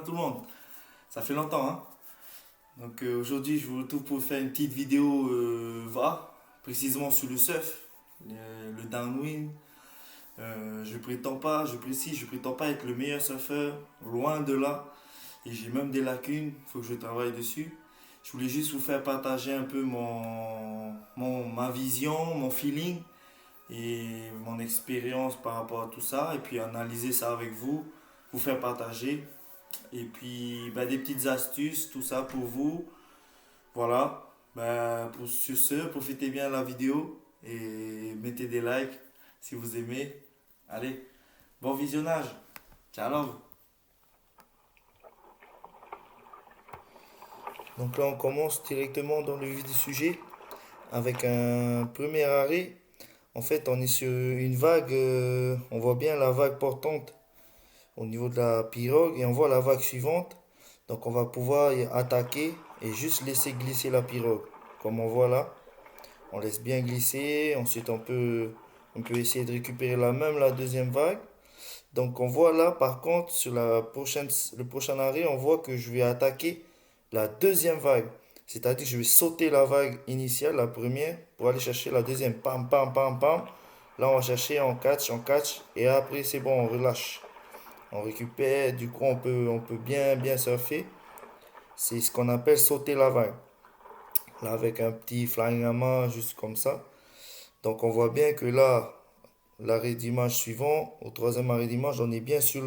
tout le monde. Ça fait longtemps, hein. Donc aujourd'hui, je vous retrouve pour faire une petite vidéo, précisément sur le surf, le downwind. Je prétends pas être le meilleur surfeur, loin de là. Et j'ai même des lacunes, il faut que je travaille dessus. Je voulais juste vous faire partager un peu ma vision, mon feeling et mon expérience par rapport à tout ça. Et puis analyser ça avec vous, vous faire partager. Et puis des petites astuces, tout ça pour vous. Voilà. Sur ce, profitez bien de la vidéo et mettez des likes si vous aimez. Allez, bon visionnage. Ciao. Donc là, on commence directement dans le vif du sujet avec un premier arrêt. En fait, on est sur une vague, on voit bien la vague portante au niveau de la pirogue et on voit la vague suivante. Donc on va pouvoir y attaquer et juste laisser glisser la pirogue. Comme on voit là, on laisse bien glisser. Ensuite, on peut essayer de récupérer la deuxième vague. Donc on voit là, par contre, sur le prochain arrêt, on voit que je vais attaquer la deuxième vague. C'est-à-dire que je vais sauter la vague initiale, la première, pour aller chercher la deuxième. Pam, pam, pam, pam. Là, on va chercher, on catch. Et après, c'est bon, on relâche. On récupère. Du coup, on peut bien, bien surfer. C'est ce qu'on appelle sauter la vague. Là, avec un petit flying hammer, juste comme ça. Donc, on voit bien que là, l'arrêt d'image suivant, au troisième arrêt d'image, on est bien sur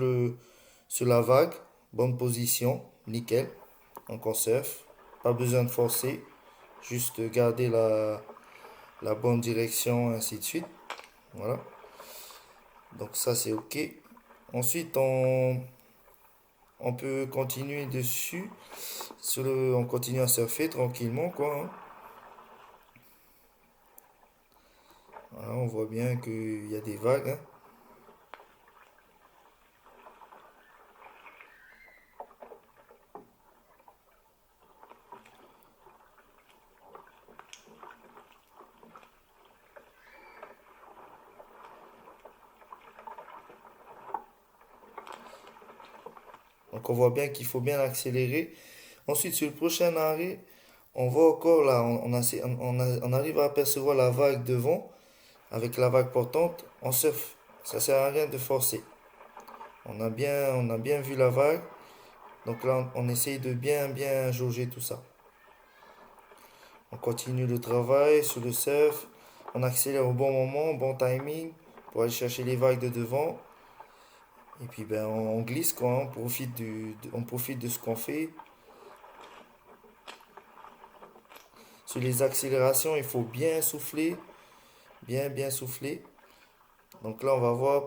la vague. Bonne position, nickel. Donc, on surfe. Pas besoin de forcer. Juste garder la bonne direction, ainsi de suite. Voilà. Donc, ça, c'est OK. Ensuite, on peut continuer dessus. On continue à surfer tranquillement, quoi, hein. Voilà, on voit bien qu'il y a des vagues, hein. Donc on voit bien qu'il faut bien accélérer. Ensuite, sur le prochain arrêt, on voit encore là, on arrive à apercevoir la vague devant avec la vague portante. On surfe. Ça sert à rien de forcer. On a bien vu la vague. Donc là, on essaye de bien, bien jauger tout ça. On continue le travail sur le surf. On accélère au bon moment, bon timing pour aller chercher les vagues de devant. Et puis on glisse quoi, hein. On profite de ce qu'on fait. Sur les accélérations, il faut bien souffler, bien bien souffler. Donc là, on va voir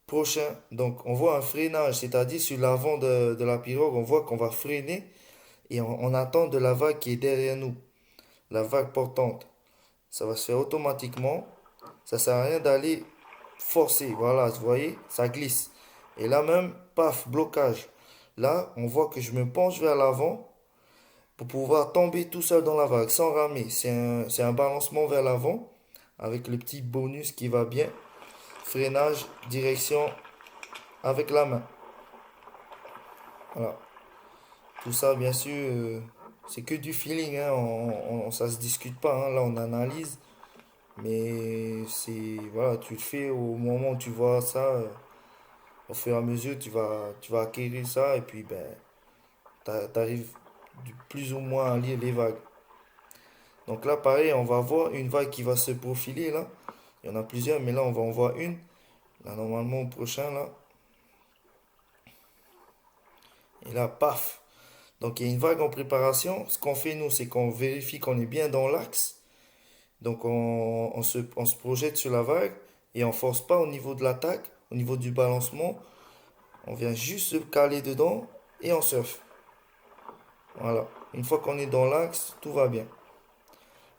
prochain. Donc on voit un freinage, c'est-à-dire sur l'avant de la pirogue, on voit qu'on va freiner et on attend de la vague qui est derrière nous, la vague portante. Ça va se faire automatiquement. Ça sert à rien d'aller forcer. Voilà, vous voyez, ça glisse. Et là même, paf, blocage. Là, on voit que je me penche vers l'avant pour pouvoir tomber tout seul dans la vague sans ramer. C'est un balancement vers l'avant avec le petit bonus qui va bien. Freinage, direction avec la main. Voilà. Tout ça, bien sûr, c'est que du feeling, hein. Ça se discute pas, hein. Là, on analyse. Mais voilà, tu le fais au moment où tu vois ça. Au fur et à mesure, tu vas acquérir ça. Et puis, t'arrives plus ou moins à lire les vagues. Donc là, pareil, on va voir une vague qui va se profiler là. Il y en a plusieurs, mais là, on va en voir une. Là, normalement, au prochain, là. Et là, paf. Donc, il y a une vague en préparation. Ce qu'on fait, nous, c'est qu'on vérifie qu'on est bien dans l'axe. Donc, on se projette sur la vague et on force pas au niveau de l'attaque, au niveau du balancement. On vient juste se caler dedans et on surfe. Voilà. Une fois qu'on est dans l'axe, tout va bien.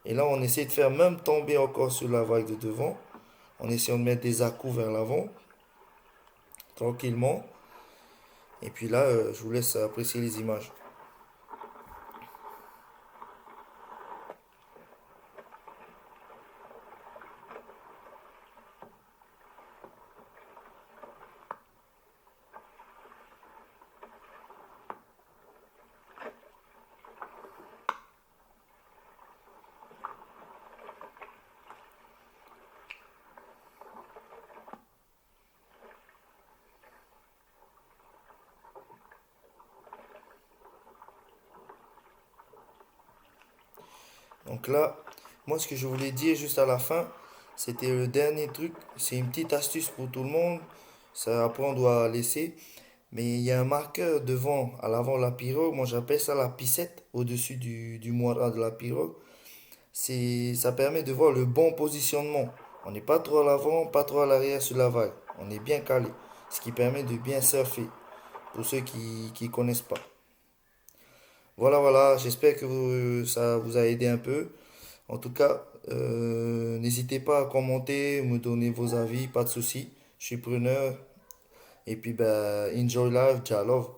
Et là, on essaie de faire même tomber encore sur la vague de devant. En essayant de mettre des à-coups vers l'avant, tranquillement. Et puis là, je vous laisse apprécier les images. Donc là, moi ce que je voulais dire juste à la fin, c'était le dernier truc. C'est une petite astuce pour tout le monde. Ça, après, on doit laisser. Mais il y a un marqueur devant, à l'avant de la pirogue. Moi, j'appelle ça la piscette au-dessus du moira de la pirogue. Ça permet de voir le bon positionnement. On n'est pas trop à l'avant, pas trop à l'arrière sur la vague. On est bien calé. Ce qui permet de bien surfer. Pour ceux qui connaissent pas. Voilà, voilà. J'espère que ça vous a aidé un peu. En tout cas, n'hésitez pas à commenter, me donner vos avis, pas de souci. Je suis preneur. Et puis, ben, enjoy life, ciao love.